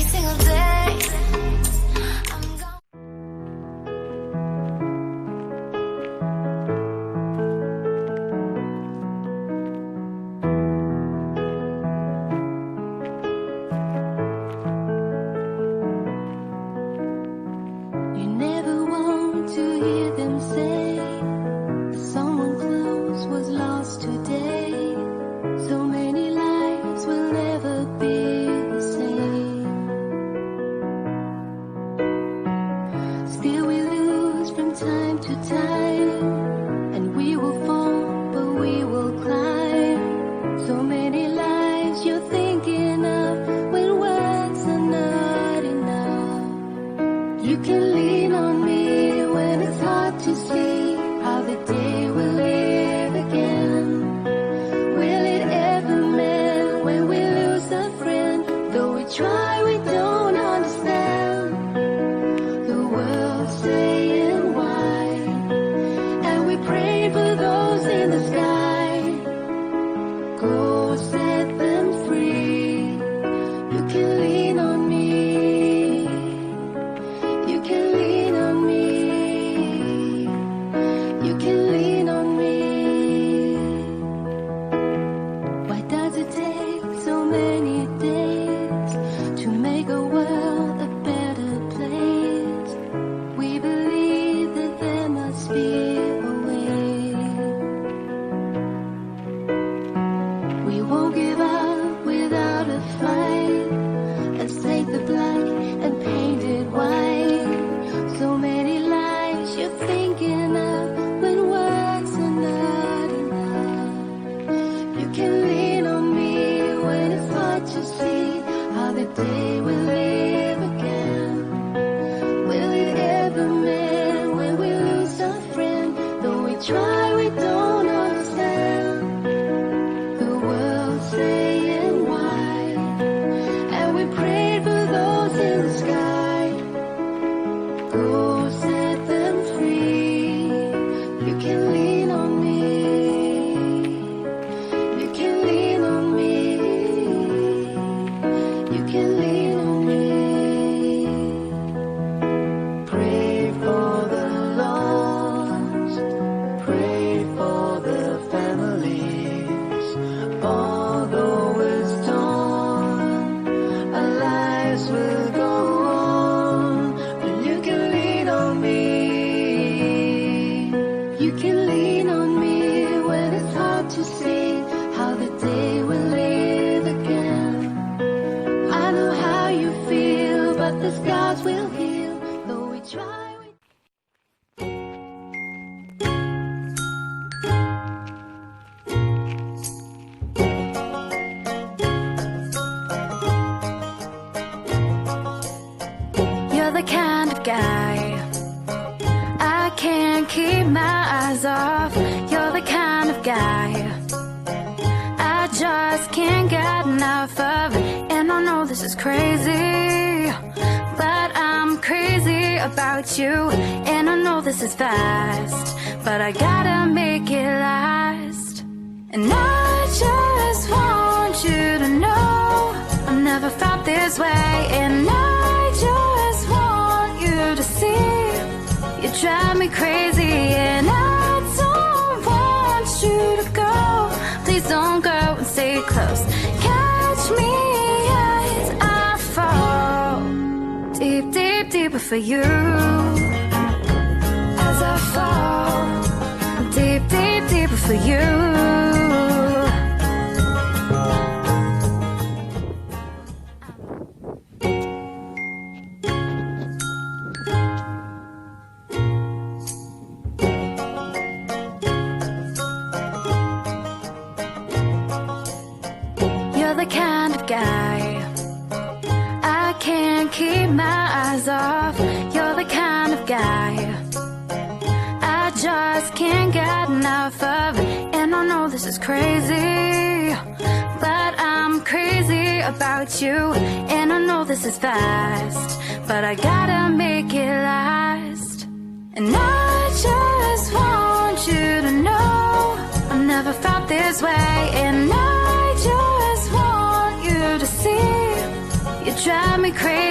single day. I'm gone. You never want to hear them say that someone close was lost today. So many lives will never be the same. Still we lose from time to time, and we will fall, but we will climb. So many lives you're thinking of when words are not enough. You can lean on me when it's hard to see how the day will live again. Will it ever mend when we lose a friend? Though we try, we don't understand. The world's saying why, and we pray for those in the sky. Go set them free. You can lean on me. You can lean on me. You can lean on me. Why does it take so many days to make a world a better place? We believe that there must be a way. We won't give up without a fight. Let's take the black and paint it white. So many lives you're thinking of when words are not enough. You can lean on me when it's hard to see how the day will live again. Will it ever mend when we lose a friend? Though we try, we don't understand. The world's saying why, and we pray for those in the sky. Go set them free. You can lean on me. You can lean on me. You can lean on me. Pray for the lost. Pray for the families. Although it's torn, our lives will go on. But you can lean on me. You can lean on me when it's hard to see how the day will live again. I know how you feel, but the scars will heal. Though we try, we You're the kind of guy I can't keep my eyes off. You're the kind of guy I just can't get enough of. And I know this is crazy, but I'm crazy about you. And I know this is fast, but I gotta make it last. And I just want you to know I've never felt this way. And I just want you to see you drive me crazy. And I don't want you to go. Please don't go and stay close. Catch me as I fall deep, deep, deeper for you. As I fall deep, deep, deeper for you. You're the kind of guy I can't keep my eyes off. You're the kind of guy I just can't get enough of. And I know this is crazy, but I'm crazy about you. And I know this is fast, but I gotta make it last. And I just want you to know I've never felt this way. And I just want you to see you drive me crazy.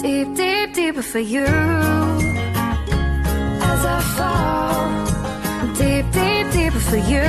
deep, deep, deeper for you. As I fall, deep, deep, deeper for you.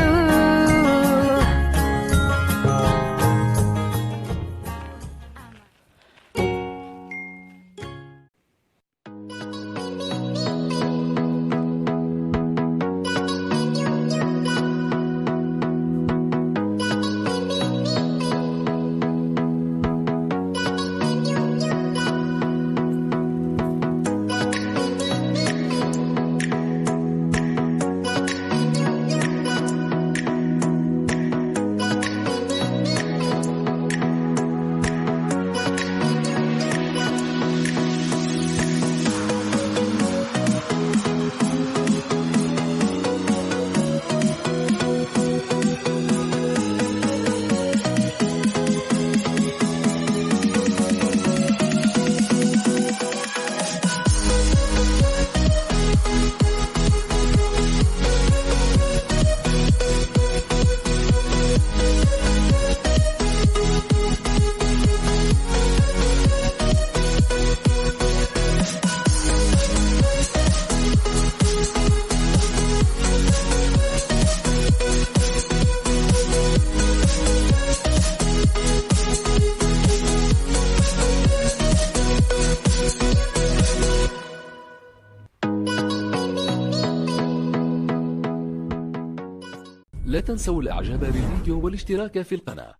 لا تنسوا الاعجاب بالفيديو والاشتراك في القناة.